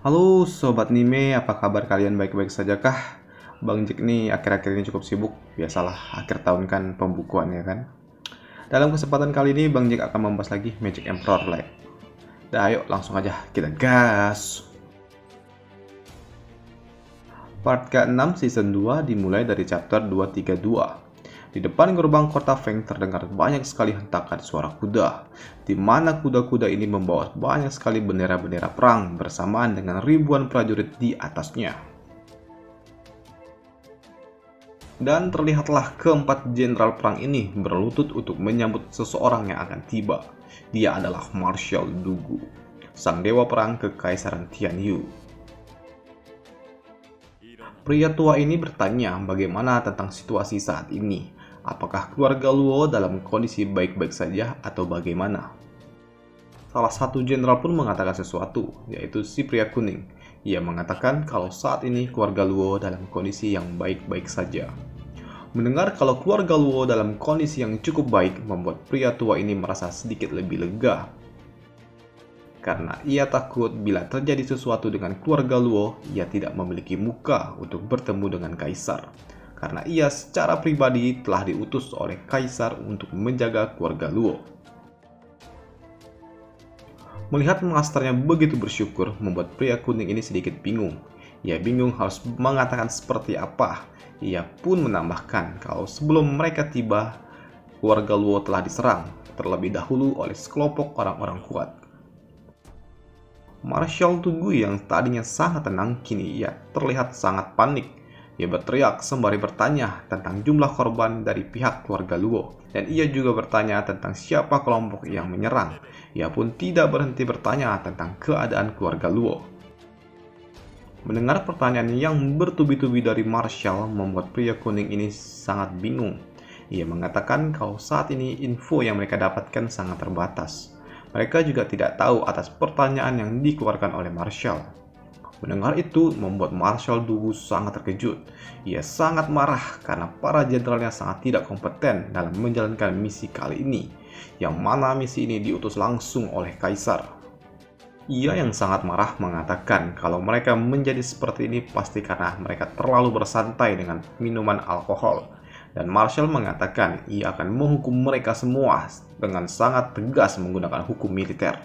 Halo Sobat Nime, apa kabar kalian baik-baik saja kah? Bang Jack nih akhir-akhir ini cukup sibuk, biasalah akhir tahun kan pembukuan ya kan. Dalam kesempatan kali ini Bang Jack akan membahas lagi Magic Emperor Light. Dah ayo langsung aja kita gas. Part ke-6 season 2 dimulai dari chapter 232. Di depan gerbang kota Feng terdengar banyak sekali hentakan suara kuda, di mana kuda-kuda ini membawa banyak sekali bendera-bendera perang bersamaan dengan ribuan prajurit di atasnya. Dan terlihatlah keempat jenderal perang ini berlutut untuk menyambut seseorang yang akan tiba. Dia adalah Marshal Dugu, sang dewa perang kekaisaran Tianyu. Pria tua ini bertanya bagaimana tentang situasi saat ini. Apakah keluarga Luo dalam kondisi baik-baik saja atau bagaimana? Salah satu jenderal pun mengatakan sesuatu, yaitu si pria kuning. Ia mengatakan kalau saat ini keluarga Luo dalam kondisi yang baik-baik saja. Mendengar kalau keluarga Luo dalam kondisi yang cukup baik membuat pria tua ini merasa sedikit lebih lega. Karena ia takut bila terjadi sesuatu dengan keluarga Luo, ia tidak memiliki muka untuk bertemu dengan kaisar. Karena ia secara pribadi telah diutus oleh kaisar untuk menjaga keluarga Luo. Melihat masternya begitu bersyukur membuat pria kuning ini sedikit bingung. Ia bingung harus mengatakan seperti apa. Ia pun menambahkan kalau sebelum mereka tiba, keluarga Luo telah diserang terlebih dahulu oleh sekelompok orang-orang kuat. Marshal Tugu yang tadinya sangat tenang kini ia terlihat sangat panik. Ia berteriak sembari bertanya tentang jumlah korban dari pihak keluarga Luo. Dan ia juga bertanya tentang siapa kelompok yang menyerang. Ia pun tidak berhenti bertanya tentang keadaan keluarga Luo. Mendengar pertanyaan yang bertubi-tubi dari Marshal membuat pria kuning ini sangat bingung. Ia mengatakan kalau saat ini info yang mereka dapatkan sangat terbatas. Mereka juga tidak tahu atas pertanyaan yang dikeluarkan oleh Marshal. Mendengar itu membuat Marshal Dugu sangat terkejut. Ia sangat marah karena para jenderalnya sangat tidak kompeten dalam menjalankan misi kali ini, yang mana misi ini diutus langsung oleh kaisar. Ia yang sangat marah mengatakan kalau mereka menjadi seperti ini pasti karena mereka terlalu bersantai dengan minuman alkohol. Dan Marshal mengatakan ia akan menghukum mereka semua dengan sangat tegas menggunakan hukum militer.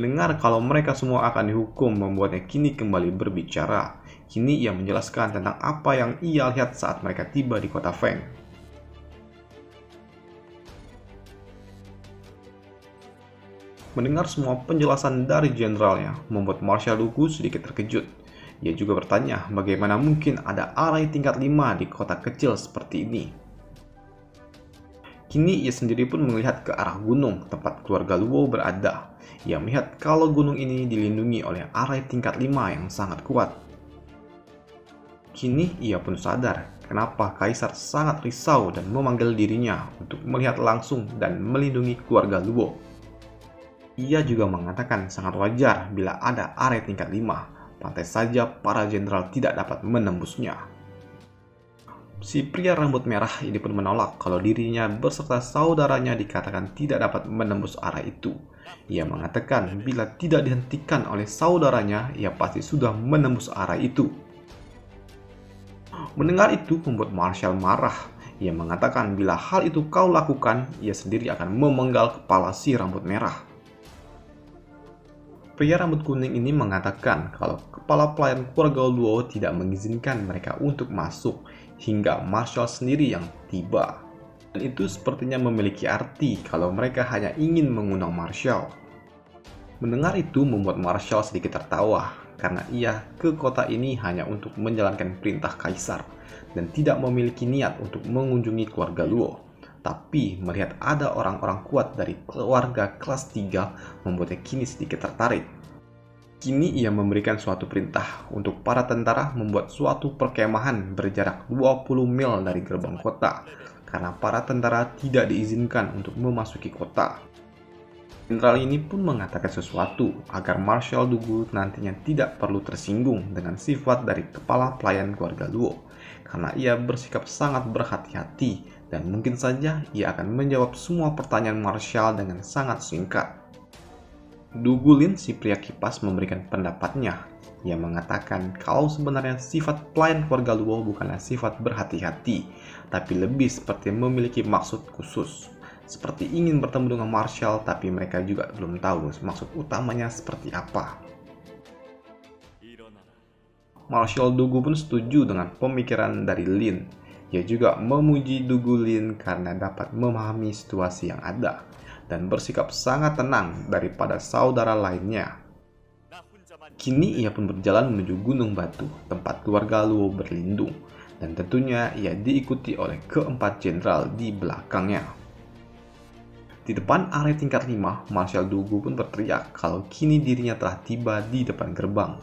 Mendengar kalau mereka semua akan dihukum membuatnya kini kembali berbicara. Kini ia menjelaskan tentang apa yang ia lihat saat mereka tiba di kota Feng. Mendengar semua penjelasan dari jenderalnya membuat Marshal Dugu sedikit terkejut. Ia juga bertanya bagaimana mungkin ada arai tingkat 5 di kota kecil seperti ini. Kini ia sendiri pun melihat ke arah gunung tempat keluarga Luo berada. Ia melihat kalau gunung ini dilindungi oleh arai tingkat 5 yang sangat kuat. Kini ia pun sadar kenapa kaisar sangat risau dan memanggil dirinya untuk melihat langsung dan melindungi keluarga Luo. Ia juga mengatakan sangat wajar bila ada arai tingkat 5, pantas saja para jenderal tidak dapat menembusnya. Si pria rambut merah ini pun menolak kalau dirinya beserta saudaranya dikatakan tidak dapat menembus area itu. Ia mengatakan bila tidak dihentikan oleh saudaranya, ia pasti sudah menembus area itu. Mendengar itu membuat Marshal marah. Ia mengatakan bila hal itu kau lakukan, ia sendiri akan memenggal kepala si rambut merah. Pria rambut kuning ini mengatakan kalau kepala pelayan keluarga Luo tidak mengizinkan mereka untuk masuk hingga Marshal sendiri yang tiba. Dan itu sepertinya memiliki arti kalau mereka hanya ingin mengundang Marshal. Mendengar itu membuat Marshal sedikit tertawa karena ia ke kota ini hanya untuk menjalankan perintah kaisar dan tidak memiliki niat untuk mengunjungi keluarga Luo. Tapi melihat ada orang-orang kuat dari keluarga kelas 3 membuatnya kini sedikit tertarik. Kini ia memberikan suatu perintah untuk para tentara membuat suatu perkemahan berjarak 20 mil dari gerbang kota karena para tentara tidak diizinkan untuk memasuki kota. Jenderal ini pun mengatakan sesuatu agar Marshal Dugu nantinya tidak perlu tersinggung dengan sifat dari kepala pelayan keluarga Luo karena ia bersikap sangat berhati-hati dan mungkin saja ia akan menjawab semua pertanyaan Marshal dengan sangat singkat. Dugulin, si pria kipas, memberikan pendapatnya. Ia mengatakan kalau sebenarnya sifat pelayan keluarga Luo bukanlah sifat berhati-hati, tapi lebih seperti memiliki maksud khusus. Seperti ingin bertemu dengan Marshall, tapi mereka juga belum tahu maksud utamanya seperti apa. Marshall Dugu pun setuju dengan pemikiran dari Lin. Ia juga memuji Dugulin karena dapat memahami situasi yang ada dan bersikap sangat tenang daripada saudara lainnya. Kini ia pun berjalan menuju Gunung Batu, tempat keluarga Luo berlindung, dan tentunya ia diikuti oleh keempat jenderal di belakangnya. Di depan area tingkat 5, Marshal Dugu pun berteriak kalau kini dirinya telah tiba di depan gerbang.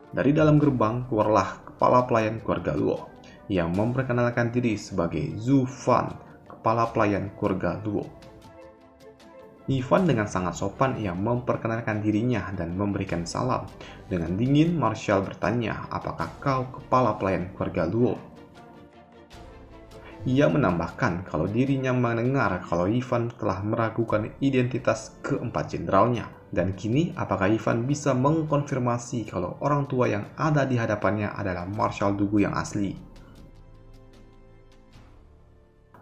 Dari dalam gerbang keluarlah kepala pelayan keluarga Luo yang memperkenalkan diri sebagai Zhu Fan, kepala pelayan keluarga Luo. Ivan dengan sangat sopan ia memperkenalkan dirinya dan memberikan salam. Dengan dingin, Marshall bertanya, apakah kau kepala pelayan keluarga Luo? Ia menambahkan kalau dirinya mendengar kalau Ivan telah meragukan identitas keempat jenderalnya. Dan kini, apakah Ivan bisa mengkonfirmasi kalau orang tua yang ada di hadapannya adalah Marshal Dugu yang asli?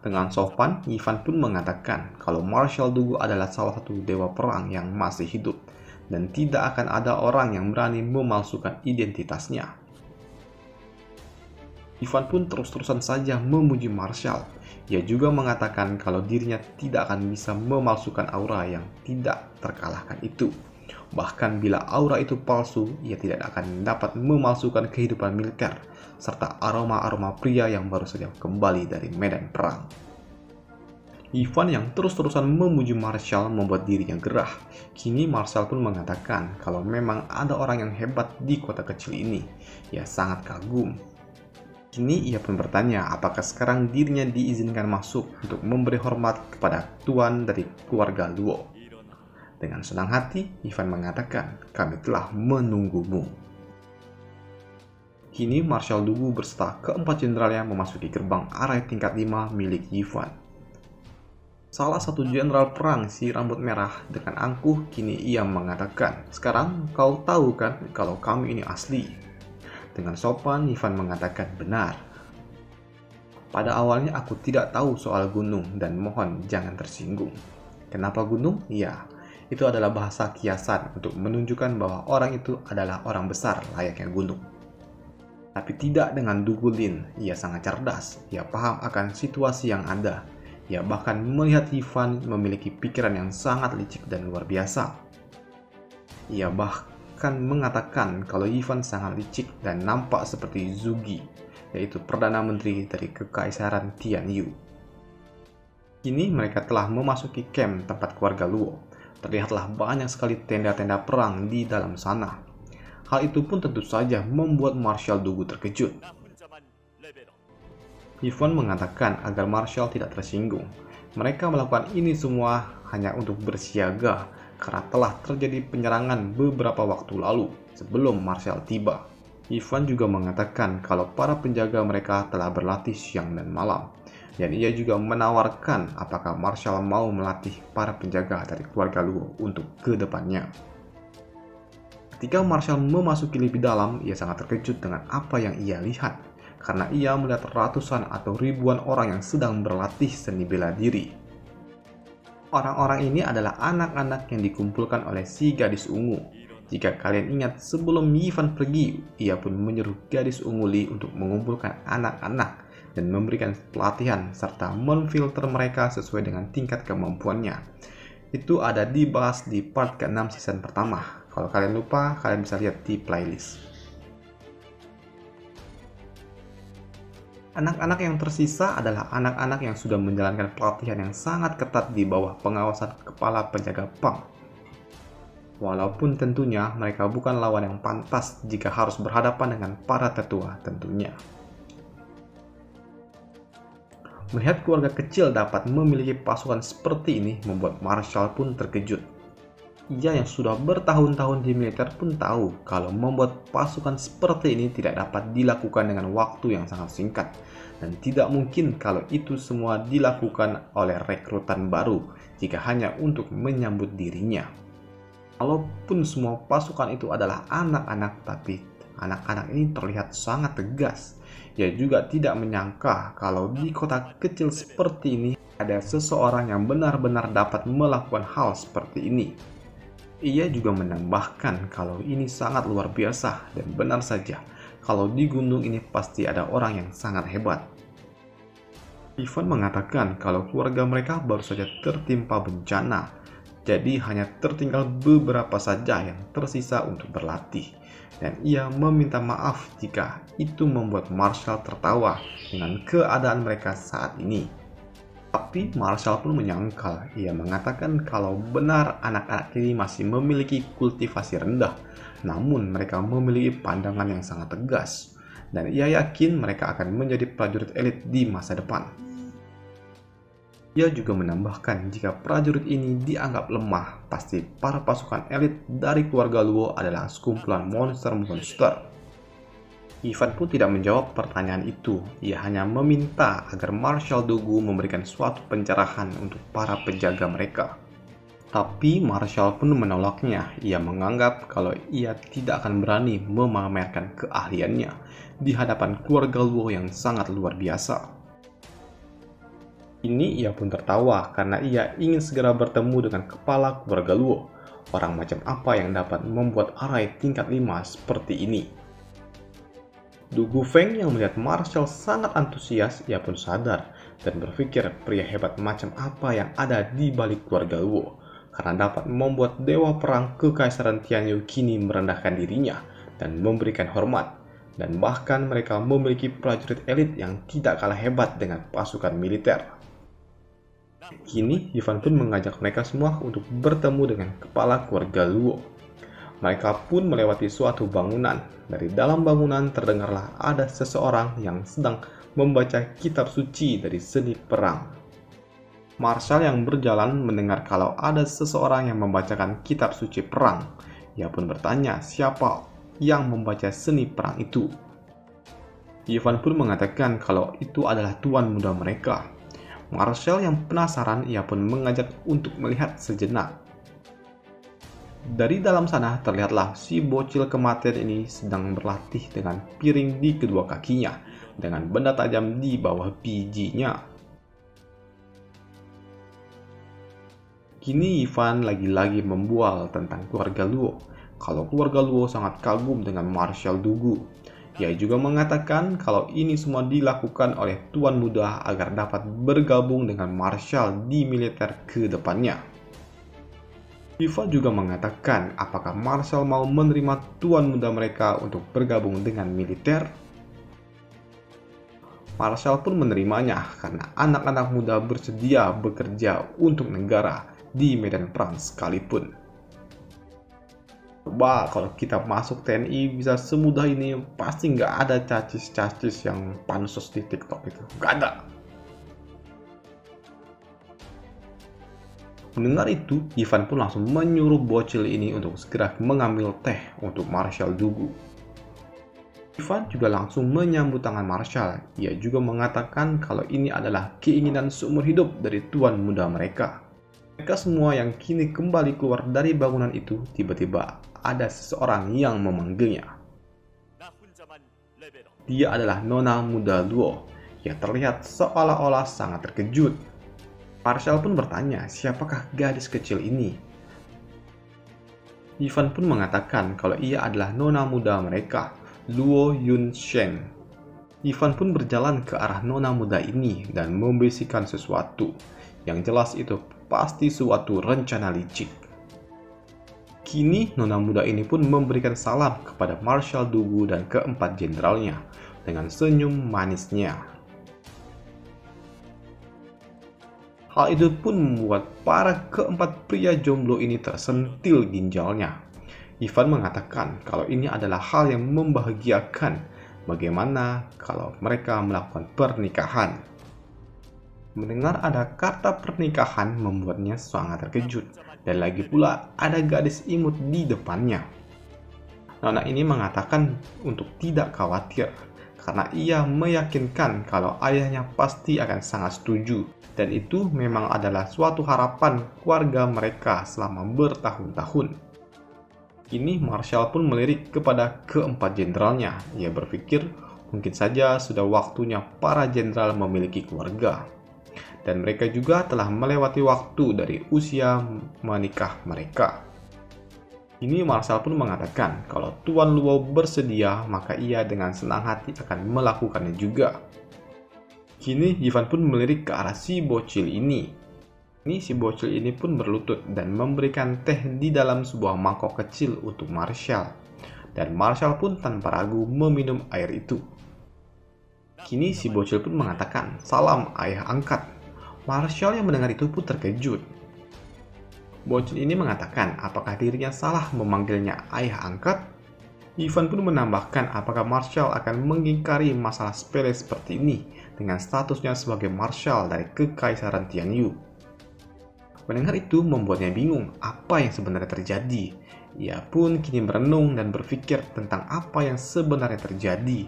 Dengan sopan, Ivan pun mengatakan kalau Marshal Dugu adalah salah satu dewa perang yang masih hidup dan tidak akan ada orang yang berani memalsukan identitasnya. Ivan pun terus-terusan saja memuji Marshal. Ia juga mengatakan kalau dirinya tidak akan bisa memalsukan aura yang tidak terkalahkan itu. Bahkan bila aura itu palsu, ia tidak akan dapat memalsukan kehidupan militer serta aroma-aroma pria yang baru saja kembali dari medan perang. Ivan yang terus-terusan memuji Marshall membuat dirinya gerah. Kini Marshall pun mengatakan kalau memang ada orang yang hebat di kota kecil ini. Ia sangat kagum. Kini ia pun bertanya apakah sekarang dirinya diizinkan masuk untuk memberi hormat kepada tuan dari keluarga Luo. Dengan senang hati, Ivan mengatakan, kami telah menunggumu. Kini Marshal Dugu berserta keempat jenderalnya memasuki gerbang area tingkat 5 milik Ivan. Salah satu jenderal perang si rambut merah dengan angkuh kini ia mengatakan, sekarang kau tahu kan kalau kami ini asli. Dengan sopan Ivan mengatakan benar. Pada awalnya aku tidak tahu soal gunung dan mohon jangan tersinggung. Kenapa gunung? Ya, itu adalah bahasa kiasan untuk menunjukkan bahwa orang itu adalah orang besar layaknya gunung. Tapi tidak dengan Dugulin, ia sangat cerdas, ia paham akan situasi yang ada. Ia bahkan melihat Ivan memiliki pikiran yang sangat licik dan luar biasa. Ia bahkan mengatakan kalau Ivan sangat licik dan nampak seperti Zugi, yaitu Perdana Menteri dari Kekaisaran Tianyu. Kini mereka telah memasuki camp tempat keluarga Luo. Terlihatlah banyak sekali tenda-tenda perang di dalam sana. Hal itu pun tentu saja membuat Marshal Dugu terkejut. Ivan mengatakan agar Marshal tidak tersinggung. Mereka melakukan ini semua hanya untuk bersiaga karena telah terjadi penyerangan beberapa waktu lalu sebelum Marshal tiba. Ivan juga mengatakan kalau para penjaga mereka telah berlatih siang dan malam. Dan ia juga menawarkan apakah Marshal mau melatih para penjaga dari keluarga Luo untuk ke depannya. Ketika Marshall memasuki lebih dalam, ia sangat terkejut dengan apa yang ia lihat, karena ia melihat ratusan atau ribuan orang yang sedang berlatih seni bela diri. Orang-orang ini adalah anak-anak yang dikumpulkan oleh si gadis ungu. Jika kalian ingat, sebelum Ivan pergi, ia pun menyuruh gadis ungu Li untuk mengumpulkan anak-anak dan memberikan pelatihan serta memfilter mereka sesuai dengan tingkat kemampuannya. Itu ada dibahas di part ke-6 season pertama. Kalau kalian lupa, kalian bisa lihat di playlist. Anak-anak yang tersisa adalah anak-anak yang sudah menjalankan pelatihan yang sangat ketat di bawah pengawasan kepala penjaga Pang. Walaupun tentunya mereka bukan lawan yang pantas jika harus berhadapan dengan para tetua tentunya. Melihat keluarga kecil dapat memiliki pasukan seperti ini membuat Marshall pun terkejut. Ia yang sudah bertahun-tahun di militer pun tahu kalau membuat pasukan seperti ini tidak dapat dilakukan dengan waktu yang sangat singkat. Dan tidak mungkin kalau itu semua dilakukan oleh rekrutan baru jika hanya untuk menyambut dirinya. Walaupun semua pasukan itu adalah anak-anak, tapi anak-anak ini terlihat sangat tegas. Ia juga tidak menyangka kalau di kota kecil seperti ini ada seseorang yang benar-benar dapat melakukan hal seperti ini. Ia juga menambahkan kalau ini sangat luar biasa dan benar saja, kalau di gunung ini pasti ada orang yang sangat hebat. Ivan mengatakan kalau keluarga mereka baru saja tertimpa bencana, jadi hanya tertinggal beberapa saja yang tersisa untuk berlatih. Dan ia meminta maaf jika itu membuat Marshall tertawa dengan keadaan mereka saat ini. Tapi Marshall pun menyangkal. Ia mengatakan kalau benar anak-anak ini masih memiliki kultivasi rendah, namun mereka memiliki pandangan yang sangat tegas. Dan ia yakin mereka akan menjadi prajurit elit di masa depan. Ia juga menambahkan jika prajurit ini dianggap lemah, pasti para pasukan elit dari keluarga Luo adalah sekumpulan monster-monster. Ivan pun tidak menjawab pertanyaan itu. Ia hanya meminta agar Marshal Dugu memberikan suatu pencerahan untuk para penjaga mereka. Tapi Marshal pun menolaknya. Ia menganggap kalau ia tidak akan berani memamerkan keahliannya di hadapan keluarga Luo yang sangat luar biasa. Ini ia pun tertawa karena ia ingin segera bertemu dengan kepala keluarga Luo. Orang macam apa yang dapat membuat arai tingkat 5 seperti ini? Dugu Feng yang melihat Marshall sangat antusias, ia pun sadar dan berpikir pria hebat macam apa yang ada di balik keluarga Luo, karena dapat membuat dewa perang kekaisaran Tianyu kini merendahkan dirinya dan memberikan hormat, dan bahkan mereka memiliki prajurit elit yang tidak kalah hebat dengan pasukan militer. Kini Ivan pun mengajak mereka semua untuk bertemu dengan kepala keluarga Luo. Mereka pun melewati suatu bangunan. Dari dalam bangunan terdengarlah ada seseorang yang sedang membaca kitab suci dari seni perang. Marshall yang berjalan mendengar kalau ada seseorang yang membacakan kitab suci perang. Ia pun bertanya siapa yang membaca seni perang itu. Ivan pun mengatakan kalau itu adalah tuan muda mereka. Marshall yang penasaran, ia pun mengajak untuk melihat sejenak. Dari dalam sana terlihatlah si bocil kematian ini sedang berlatih dengan piring di kedua kakinya, dengan benda tajam di bawah bijinya. Kini Ivan lagi-lagi membual tentang keluarga Luo. Kalau keluarga Luo sangat kagum dengan Marshal Dugu. Ia juga mengatakan kalau ini semua dilakukan oleh tuan muda agar dapat bergabung dengan Marshal di militer ke depannya. Ivan juga mengatakan apakah Marshall mau menerima tuan muda mereka untuk bergabung dengan militer. Marshall pun menerimanya karena anak-anak muda bersedia bekerja untuk negara di medan perang sekalipun. Coba kalau kita masuk TNI bisa semudah ini, pasti nggak ada cacis-cacis yang pansos di TikTok itu. Nggak ada. Mendengar itu, Ivan pun langsung menyuruh bocil ini untuk segera mengambil teh untuk Marshal Dugu. Ivan juga langsung menyambut tangan Marshal. Ia juga mengatakan kalau ini adalah keinginan seumur hidup dari tuan muda mereka. Mereka semua yang kini kembali keluar dari bangunan itu, tiba-tiba ada seseorang yang memanggilnya. Dia adalah Nona muda Luo. Ia terlihat seolah-olah sangat terkejut. Marshall pun bertanya, siapakah gadis kecil ini? Ivan pun mengatakan kalau ia adalah nona muda mereka, Luo Yunsheng. Ivan pun berjalan ke arah nona muda ini dan membisikkan sesuatu. Yang jelas itu pasti suatu rencana licik. Kini nona muda ini pun memberikan salam kepada Marshal Dugu dan keempat jenderalnya dengan senyum manisnya. Hal itu pun membuat para keempat pria jomblo ini tersentil ginjalnya. Ivan mengatakan kalau ini adalah hal yang membahagiakan. Bagaimana kalau mereka melakukan pernikahan? Mendengar ada kata pernikahan membuatnya sangat terkejut. Dan lagi pula ada gadis imut di depannya. Nona ini mengatakan untuk tidak khawatir, karena ia meyakinkan kalau ayahnya pasti akan sangat setuju. Dan itu memang adalah suatu harapan keluarga mereka selama bertahun-tahun. Kini Marshal pun melirik kepada keempat jenderalnya. Ia berpikir mungkin saja sudah waktunya para jenderal memiliki keluarga. Dan mereka juga telah melewati waktu dari usia menikah mereka. Kini Marshal pun mengatakan kalau Tuan Luo bersedia, maka ia dengan senang hati akan melakukannya juga. Kini Ivan pun melirik ke arah si bocil ini. Ini si bocil ini pun berlutut dan memberikan teh di dalam sebuah mangkok kecil untuk Marshal. Dan Marshal pun tanpa ragu meminum air itu. Kini si bocil pun mengatakan, "Salam ayah angkat." Marshal yang mendengar itu pun terkejut. Bocil ini mengatakan apakah dirinya salah memanggilnya ayah angkat. Ivan pun menambahkan apakah Marshal akan mengingkari masalah sepele seperti ini dengan statusnya sebagai Marshal dari Kekaisaran Tianyu. Mendengar itu membuatnya bingung apa yang sebenarnya terjadi. Ia pun kini merenung dan berpikir tentang apa yang sebenarnya terjadi.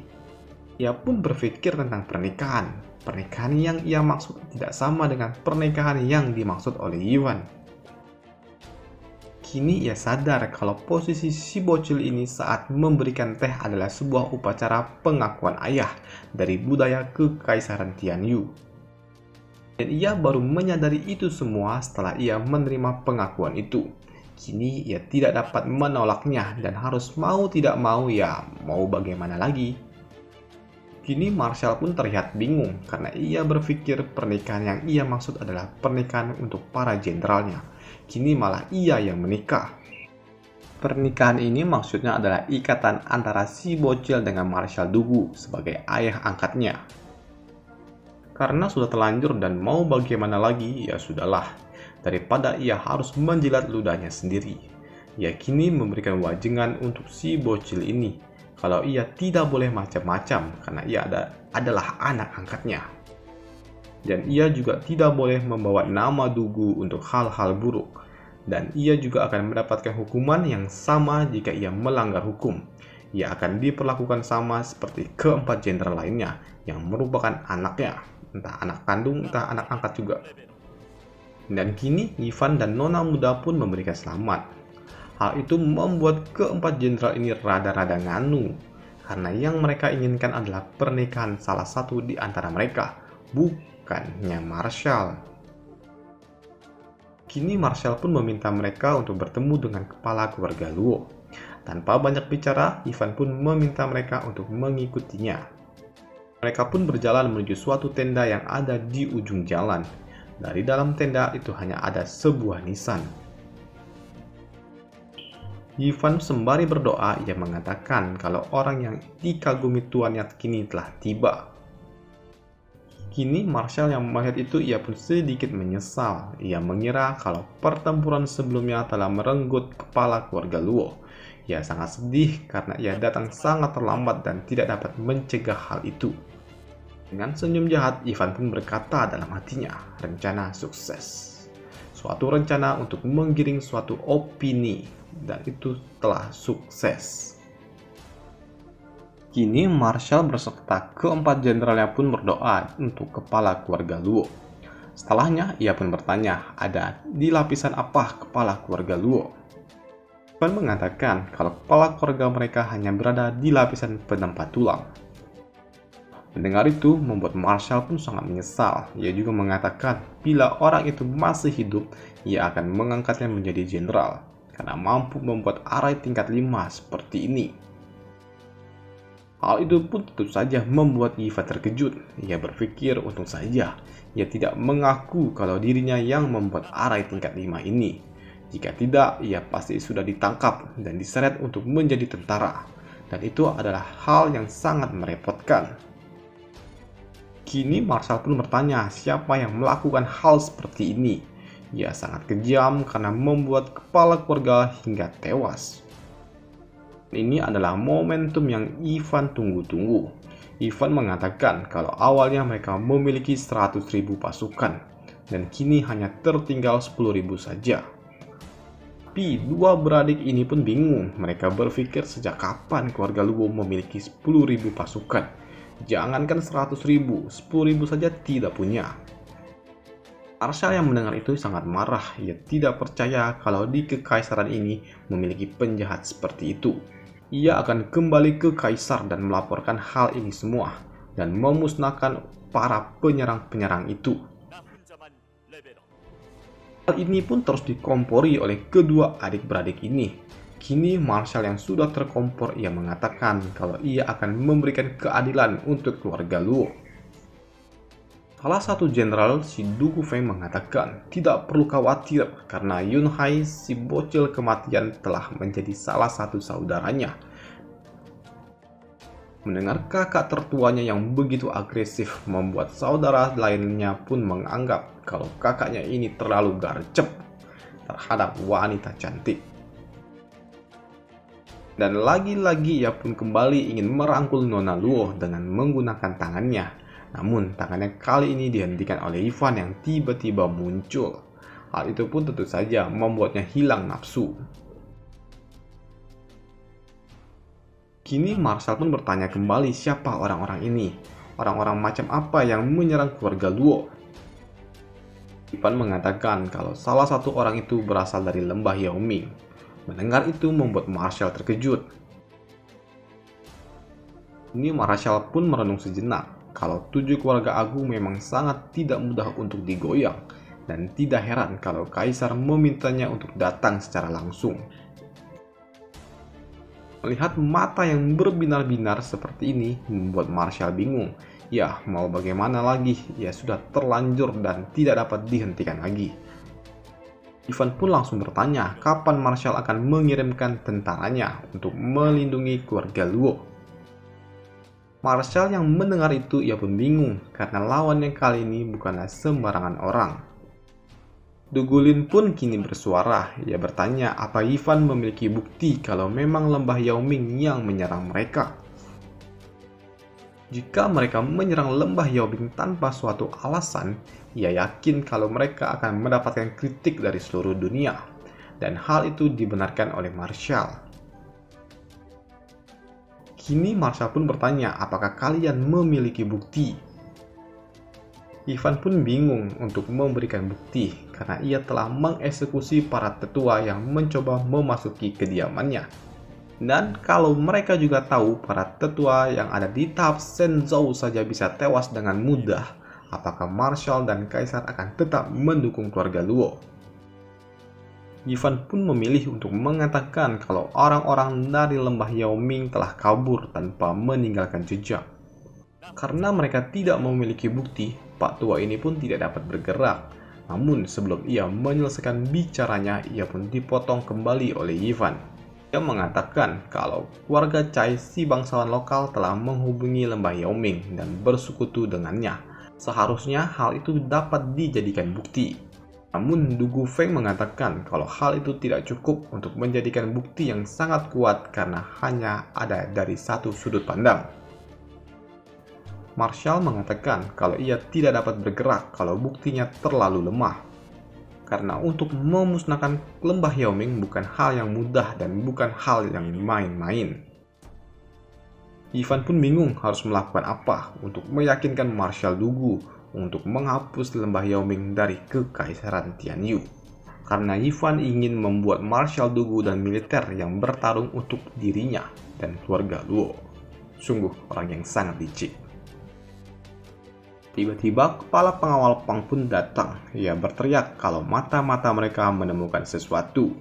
Ia pun berpikir tentang pernikahan. Pernikahan yang ia maksud tidak sama dengan pernikahan yang dimaksud oleh Ivan. Kini ia sadar kalau posisi si bocil ini saat memberikan teh adalah sebuah upacara pengakuan ayah dari budaya Kekaisaran Tianyu. Dan ia baru menyadari itu semua setelah ia menerima pengakuan itu. Kini ia tidak dapat menolaknya dan harus mau tidak mau ya mau bagaimana lagi. Kini Marshal pun terlihat bingung karena ia berpikir pernikahan yang ia maksud adalah pernikahan untuk para jenderalnya. Kini malah ia yang menikah. Pernikahan ini maksudnya adalah ikatan antara si bocil dengan Marshal Dugu sebagai ayah angkatnya. Karena sudah terlanjur dan mau bagaimana lagi, ya sudahlah. Daripada ia harus menjilat ludahnya sendiri. Ia kini memberikan wajengan untuk si bocil ini. Kalau ia tidak boleh macam-macam karena ia adalah anak angkatnya. Dan ia juga tidak boleh membawa nama Dugu untuk hal-hal buruk. Dan ia juga akan mendapatkan hukuman yang sama jika ia melanggar hukum. Ia akan diperlakukan sama seperti keempat jenderal lainnya yang merupakan anaknya. Entah anak kandung, entah anak angkat juga. Dan kini Ivan dan Nona muda pun memberikan selamat. Hal itu membuat keempat jenderal ini rada-rada nganu. Karena yang mereka inginkan adalah pernikahan salah satu di antara mereka, bukannya Marshal. Kini Marshal pun meminta mereka untuk bertemu dengan kepala keluarga Luo. Tanpa banyak bicara, Ivan pun meminta mereka untuk mengikutinya. Mereka pun berjalan menuju suatu tenda yang ada di ujung jalan. Dari dalam tenda itu hanya ada sebuah nisan. Ivan sembari berdoa, ia mengatakan kalau orang yang dikagumi tuannya kini telah tiba. Kini Marshal yang melihat itu ia pun sedikit menyesal. Ia mengira kalau pertempuran sebelumnya telah merenggut kepala keluarga Luo. Ia sangat sedih karena ia datang sangat terlambat dan tidak dapat mencegah hal itu. Dengan senyum jahat, Ivan pun berkata dalam hatinya, rencana sukses. Suatu rencana untuk menggiring suatu opini, dan itu telah sukses. Kini Marshal berserta keempat jenderalnya pun berdoa untuk kepala keluarga Luo. Setelahnya, ia pun bertanya, ada di lapisan apa kepala keluarga Luo? Ivan mengatakan kalau kepala keluarga mereka hanya berada di lapisan penempat tulang. Mendengar itu membuat Marshal pun sangat menyesal. Ia juga mengatakan bila orang itu masih hidup, ia akan mengangkatnya menjadi jenderal karena mampu membuat arai tingkat 5 seperti ini. Hal itu pun tentu saja membuat Ivan terkejut. Ia berpikir untung saja ia tidak mengaku kalau dirinya yang membuat arai tingkat 5 ini. Jika tidak, ia pasti sudah ditangkap dan diseret untuk menjadi tentara. Dan itu adalah hal yang sangat merepotkan. Kini Marshal pun bertanya siapa yang melakukan hal seperti ini. Ia sangat kejam karena membuat kepala keluarga hingga tewas. Ini adalah momentum yang Ivan tunggu-tunggu. Ivan mengatakan kalau awalnya mereka memiliki 100.000 pasukan dan kini hanya tertinggal 10.000 saja. Tapi dua beradik ini pun bingung. Mereka berpikir sejak kapan keluarga Luo memiliki 10.000 pasukan. Jangankan 100.000, 10.000 saja tidak punya. Marshal yang mendengar itu sangat marah. Ia tidak percaya kalau di kekaisaran ini memiliki penjahat seperti itu. Ia akan kembali ke kaisar dan melaporkan hal ini semua dan memusnahkan para penyerang-penyerang itu. Hal ini pun terus dikompori oleh kedua adik-beradik ini. Kini Marshal yang sudah terkompor, ia mengatakan kalau ia akan memberikan keadilan untuk keluarga Luo. Salah satu jenderal, si Du Gufeng, mengatakan tidak perlu khawatir karena Yun Hai, si bocil kematian, telah menjadi salah satu saudaranya. Mendengar kakak tertuanya yang begitu agresif, membuat saudara lainnya pun menganggap kalau kakaknya ini terlalu gercep terhadap wanita cantik. Dan lagi-lagi ia pun kembali ingin merangkul Nona Luo dengan menggunakan tangannya. Namun tangannya kali ini dihentikan oleh Ivan yang tiba-tiba muncul. Hal itu pun tentu saja membuatnya hilang nafsu. Kini Marshal pun bertanya kembali siapa orang-orang ini. Orang-orang macam apa yang menyerang keluarga Luo? Ivan mengatakan kalau salah satu orang itu berasal dari lembah Yaoming. Mendengar itu membuat Marshal terkejut. Ini Marshal pun merenung sejenak. Kalau 7 keluarga agung memang sangat tidak mudah untuk digoyang, dan tidak heran kalau kaisar memintanya untuk datang secara langsung. Melihat mata yang berbinar-binar seperti ini membuat Marshal bingung. Ya, mau bagaimana lagi? Ia sudah terlanjur dan tidak dapat dihentikan lagi. Ivan pun langsung bertanya kapan Marshal akan mengirimkan tentaranya untuk melindungi keluarga Luo. Marshal yang mendengar itu ia pun bingung karena lawannya kali ini bukanlah sembarangan orang. Dugulin pun kini bersuara. Ia bertanya apa Ivan memiliki bukti kalau memang lembah Yaoming yang menyerang mereka. Jika mereka menyerang lembah Yaoming tanpa suatu alasan, ia yakin kalau mereka akan mendapatkan kritik dari seluruh dunia. Dan hal itu dibenarkan oleh Marshal. Kini Marshal pun bertanya apakah kalian memiliki bukti. Ivan pun bingung untuk memberikan bukti karena ia telah mengeksekusi para tetua yang mencoba memasuki kediamannya. Dan kalau mereka juga tahu para tetua yang ada di tahap Shenzhou saja bisa tewas dengan mudah, apakah Marshal dan Kaisar akan tetap mendukung keluarga Luo? Ivan pun memilih untuk mengatakan kalau orang-orang dari lembah Yaoming telah kabur tanpa meninggalkan jejak. Karena mereka tidak memiliki bukti, Pak Tua ini pun tidak dapat bergerak. Namun sebelum ia menyelesaikan bicaranya, ia pun dipotong kembali oleh Ivan. Ia mengatakan kalau keluarga Cai, si bangsawan lokal, telah menghubungi lembah Yaoming dan bersekutu dengannya. Seharusnya hal itu dapat dijadikan bukti. Namun Du Gufeng mengatakan kalau hal itu tidak cukup untuk menjadikan bukti yang sangat kuat karena hanya ada dari satu sudut pandang. Marshal mengatakan kalau ia tidak dapat bergerak kalau buktinya terlalu lemah. Karena untuk memusnahkan lembah Yaoming bukan hal yang mudah dan bukan hal yang main-main. Ivan pun bingung harus melakukan apa untuk meyakinkan Marshal Dugu untuk menghapus lembah Yaoming dari kekaisaran Tianyu. Karena Ivan ingin membuat Marshal Dugu dan militer yang bertarung untuk dirinya dan keluarga Luo. Sungguh orang yang sangat licik. Tiba-tiba kepala pengawal Pang pun datang. Ia berteriak kalau mata-mata mereka menemukan sesuatu.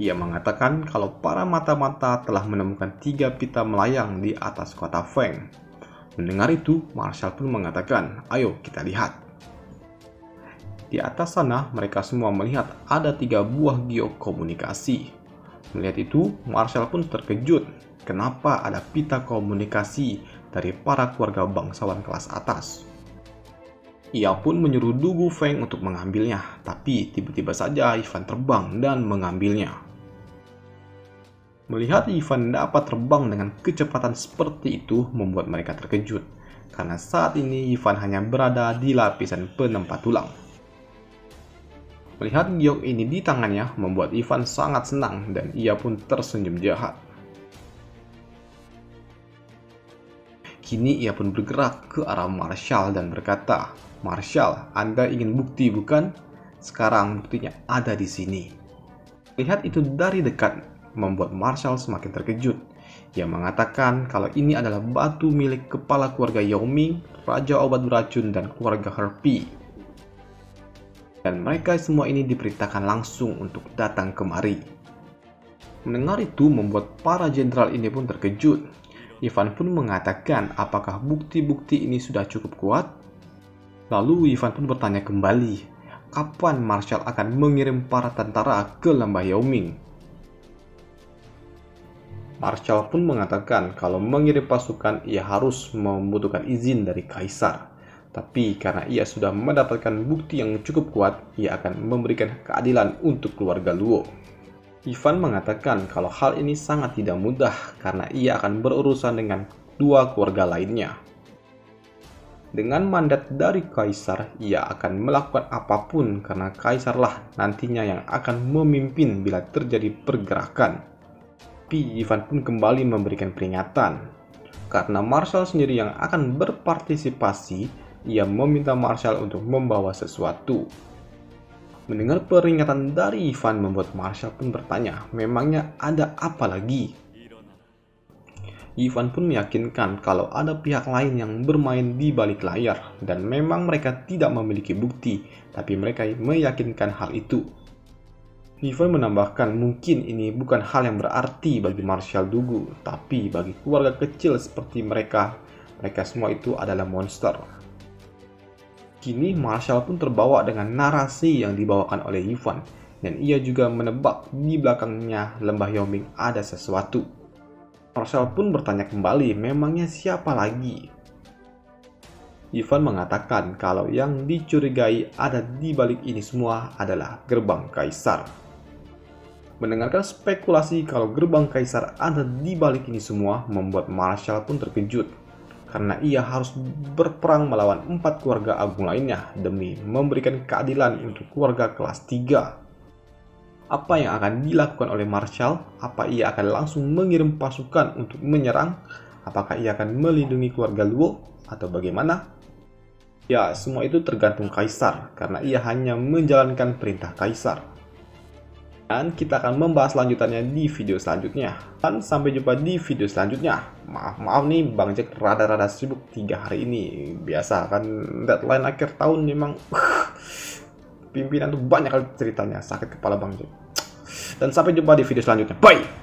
Ia mengatakan kalau para mata-mata telah menemukan 3 pita melayang di atas kota Feng. Mendengar itu, Marshal pun mengatakan, ayo kita lihat. Di atas sana, mereka semua melihat ada 3 buah giok komunikasi. Melihat itu, Marshal pun terkejut. Kenapa ada pita komunikasi dari para keluarga bangsawan kelas atas? Ia pun menyuruh Du Gufeng untuk mengambilnya, tapi tiba-tiba saja Ivan terbang dan mengambilnya. Melihat Ivan dapat terbang dengan kecepatan seperti itu membuat mereka terkejut, karena saat ini Ivan hanya berada di lapisan penempat tulang. Melihat giok ini di tangannya membuat Ivan sangat senang dan ia pun tersenyum jahat. Kini ia pun bergerak ke arah Marshall dan berkata, "Marshall, Anda ingin bukti bukan? Sekarang buktinya ada di sini." Lihat itu dari dekat membuat Marshall semakin terkejut. Ia mengatakan kalau ini adalah batu milik kepala keluarga Yao Ming, Raja Obat Beracun, dan keluarga Harpy. Dan mereka semua ini diperintahkan langsung untuk datang kemari. Mendengar itu membuat para jenderal ini pun terkejut. Ivan pun mengatakan apakah bukti-bukti ini sudah cukup kuat? Lalu Ivan pun bertanya kembali, kapan Marshall akan mengirim para tentara ke lembah Yao Ming? Marshall pun mengatakan kalau mengirim pasukan ia harus membutuhkan izin dari kaisar. Tapi karena ia sudah mendapatkan bukti yang cukup kuat, ia akan memberikan keadilan untuk keluarga Luo. Ivan mengatakan kalau hal ini sangat tidak mudah karena ia akan berurusan dengan dua keluarga lainnya. Dengan mandat dari kaisar, ia akan melakukan apapun karena kaisarlah nantinya yang akan memimpin bila terjadi pergerakan. Tapi Ivan pun kembali memberikan peringatan. Karena Marshall sendiri yang akan berpartisipasi, ia meminta Marshall untuk membawa sesuatu. Mendengar peringatan dari Ivan membuat Marshall pun bertanya, memangnya ada apa lagi? Ivan pun meyakinkan kalau ada pihak lain yang bermain di balik layar dan memang mereka tidak memiliki bukti, tapi mereka meyakinkan hal itu. Ivan menambahkan mungkin ini bukan hal yang berarti bagi Marshall Dugu, tapi bagi keluarga kecil seperti mereka semua itu adalah monster. Kini Marshall pun terbawa dengan narasi yang dibawakan oleh Ivan, dan ia juga menebak di belakangnya lembah Yao Ming ada sesuatu. Marshall pun bertanya kembali, memangnya siapa lagi? Ivan mengatakan kalau yang dicurigai ada di balik ini semua adalah gerbang kaisar. Mendengarkan spekulasi kalau gerbang kaisar ada di balik ini semua membuat Marshall pun terkejut. Karena ia harus berperang melawan 4 keluarga agung lainnya demi memberikan keadilan untuk keluarga kelas 3. Apa yang akan dilakukan oleh Marshall? Apa ia akan langsung mengirim pasukan untuk menyerang? Apakah ia akan melindungi keluarga Luo? Atau bagaimana? Ya, semua itu tergantung kaisar, karena ia hanya menjalankan perintah kaisar. Dan kita akan membahas lanjutannya di video selanjutnya. Dan sampai jumpa di video selanjutnya. Maaf nih Bang Jack rada-rada sibuk 3 hari ini. Biasa kan deadline akhir tahun memang pimpinan tuh banyak kali ceritanya. Sakit kepala Bang Jack. Dan sampai jumpa di video selanjutnya. Bye!